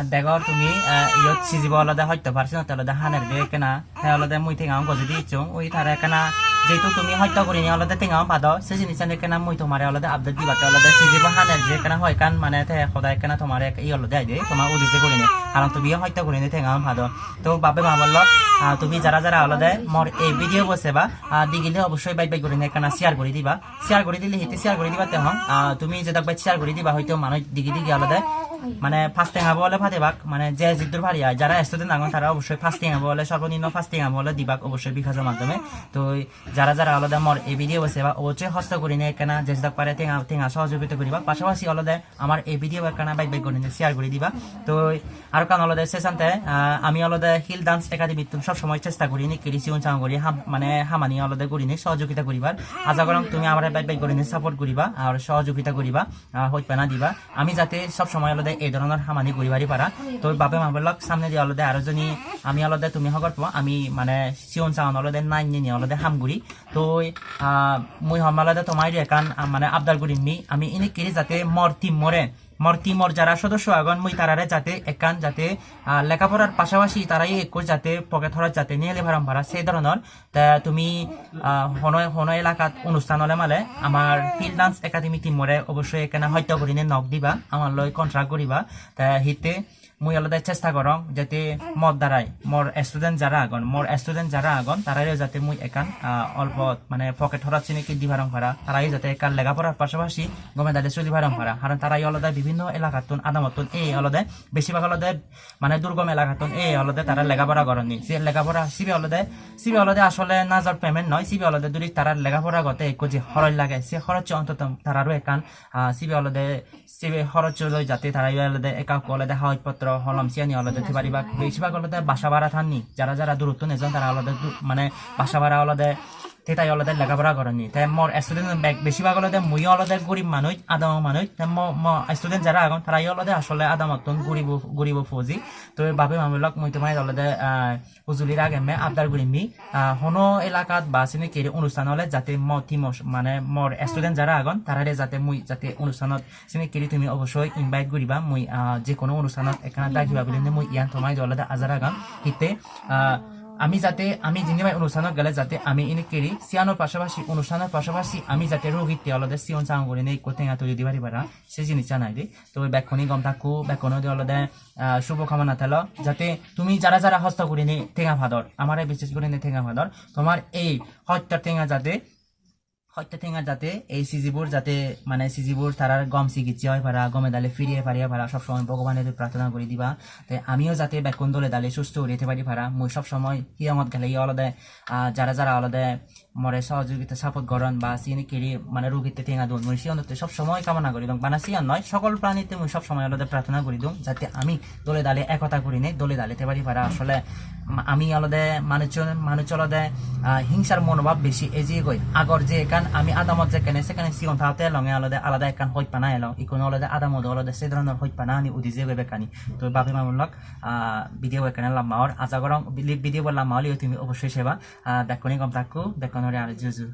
দেখো তুমি ইয়ত সিজিব আলাদা হয়তো পারছি না তাহলে হানের দিয়ে কেনা হ্যাঁ আলাদা মুই থেকে গজি দিচ্ছ ওই তারা কেনা যেহেতু তুমি হত্যা করি নি আলাদা টেঙাও পাদো সে জিনিস কেনা মুই তোমার আলাদা আপডেট দিবা আলাদা সিজিব হানের যে কেনা হয় কান মানে সদায় কেনা তোমার ই আলাদা আই দে তোমার উদ্দেশ্য করি নি কারণ তুমি হত্যা করি নি টেঙাও পাদো তো বাবে ভাবল তুমি যারা যারা আলাদা মোর এই ভিডিও বসে বা দিগিলে অবশ্যই বাইক বাইক করে নি কেনা শেয়ার করে দিবা শেয়ার করে দিলে হিতে শেয়ার করে দিবা তেমন তুমি যেটা শেয়ার করে দিবা হয়তো মানুষ দিগি দিগি আলাদা মানে ফাস্টিং হবো বলে ফাতেবাক মানে যে জিদ্দুর ভারিয়া যারা স্টুডেন্ট আগুন তারা অবশ্যই ফাস্টিং হবো বলে সর্বনিম্ন ফাস্টিং হবো বলে দিবাক অবশ্যই বিকাশের মাধ্যমে তো যারা যারা আলাদা মর এই ভিডিও বসে বা অবশ্যই হস্ত করি নে কেনা যে পারে টেঙা সহযোগিতা করিবা পাশাপাশি আলাদা আমার এই ভিডিও কেনা বাইক বাইক করে শেয়ার করে দিবা তো আর কারণ আলাদা সেশনতে আমি আলাদা হিল ডান্স একাডেমি সব সময় চেষ্টা করি নি কেরিসিউন চাং করি মানে হামানি আলাদা করি নি সহযোগিতা করিবার আশা করম তুমি আমার বাইক বাইক করে সাপোর্ট করিবা আর সহযোগিতা করিবা হইত না দিবা আমি যাতে সব সময় আলাদা এই ধরনের হামানি করিবারই পারা তো বাপে মাবলক সামনে দিয়ে আলাদা আরো জনী আমি আলাদা তুমি হগর পো আমি মানে সিওন চাউন আলাদা নাইন নিয়ে আলাদা হামগুড়ি তো মুই হম আলাদা তোমার একান মানে আবদার করিনি আমি ইনি কেরি যাতে মর টিমর যারা সদস্য আগন মুই তারারে যাতে একান যাতে লেখাপড়ার পাশাপাশি তারাই একটু যাতে পকেট খরচ যাতে নিয়ে লেভারাম ভাড়া সেই ধরনের তা তুমি হন এলাকাত অনুষ্ঠান হলে মালে আমার হিল ডান্স একাডেমি টিমরে অবশ্যই এখানে হত্যা করিনে নক দিবা আমার লয় কন্ট্রাক্ট করিবা তা হিতে মুই আলাদা চেষ্টা করং যাতে মর দ্বারাই মোর স্টুডেন্ট যারা আগন তারাইও যাতে মুই একান অল্প মানে পকেট খরচ চিনি দিভারং ভাড়া তারাই যাতে একান লেখাপড়ার পাশাপাশি গমে দাদে চলিভারং ভাড়া কারণ তারাই আলাদা বিভিন্ন এলাকাতুন আদামতুন এই আলাদা বেশিরভাগ আলাদা মানে দুর্গম এলাকাতুন এই আলাদা তারা লেখাপড়া করেননি যে লেখাপড়া সিবি আলাদা আসলে নাজার পেমেন্ট নয় সিবি আলাদা যদি তারা লেখাপড়া গতে একটু যে খরচ লাগে সে খরচ অন্তত তারারও একান সিবি আলাদা সিবি খরচ লই যাতে তারাই আলাদা একাউক আলাদা কাগজপত্র হলম সিয়ানি আলাদা থিবারিবা বেশিরভাগ আলাদা বাসা ভাড়া থাননি যারা দূরত্ব নেজন তারা আলাদা মানে বাসা ভাড়া আলাদা তাই আলাদা লেখাপড়া করেনি তাই মোর স্টুডেন্ট বেশিরভাগ আলাদা মুই আলাদা গরিব মানুষ আদাম মানুষ স্টুডেন্ট যারা আগন তারাই আলাদা আসলে আদামতন গরিব ফৌজি তো বাবে মামলক মুই তোমার আলাদা উজুলির আগে মে আবদার করিনি হনো এলাকাত বা চিনি কেরি অনুষ্ঠান হলে যাতে মানে মোর স্টুডেন্ট যারা আগন তারারে যাতে মুই যাতে অনুষ্ঠানত চিনি কেরি তুমি অবশ্যই ইনভাইট করিবা মুই যে কোনো অনুষ্ঠানত এখানে ডাকিবা বলে মুই ইয়ান তোমার আলাদা আজার আগাম হিতে আমি জিনিবাই অনুষ্ঠানত গেলে যাতে আমি ইনি কেরি সিয়ানোর অনুষ্ঠানের পাশাপাশি আমি যাতে রোগীতে আলাদা সিয়ন চাং করে নেই কোথায় তৈরি দিবারি পারা সে জিনিস জানাই দে তো ব্যাকখনি গম থাকু ব্যাকখনো দিয়ে আলাদা শুভকামনা থাল যাতে তুমি যারা হস্ত করে নে ঠেঙা ভাদর আমার বিশেষ করে নে ঠেঙা ভাদর তোমার এই হত্যার ঠেঙা যাতে এই সিজিবোৰ যাতে মানে সিজিবোৰ তারার গম চিকিৎসা হয় পারা গমে দালে ফিরিয়ে পারিয়া পারা সবসময় ভগবানের প্রার্থনা করে দিবা তাই আমিও যাতে বেকুন দলে দালে সুস্থ হইতে পারি পারা মই সবসময় হিয়ামত গেলে আলাদা যারা আলাদা মরে সহযোগিতা সাপোর্ট গরন বা সিনি কেড়ি মানে রোগীতে ঠেঙা দোন মই সিয়নতে সবসময় কামনা করি দং বানা সিয়ান নয় সকল প্রাণীতে মই সবসময় আলাদা প্রার্থনা করি দং যাতে আমি দলে দালে একতা করি নে দলে দালেতে পারি পারা আসলে আমি আলাদা মানুষ আলাদা হিংসার মনোভাব বেশি এজিয়ে গই আগর যে একান আমি আদামত যেখানে সেখানে সিয়ন থাকতে লঙে আলাদা একান হইত পানা এলো ইকোনো আলাদা আদামত আলাদা সে ধরনের হইত পানা আনি উদিজে গবে কানি তো বাপে মামুলক ভিডিও এখানে লাম্মাওর আজা গরং ভিডিও বললাম মাওলি তুমি অবশ্যই সেবা দেখনি গম থাকু দেখনরে আর জুজু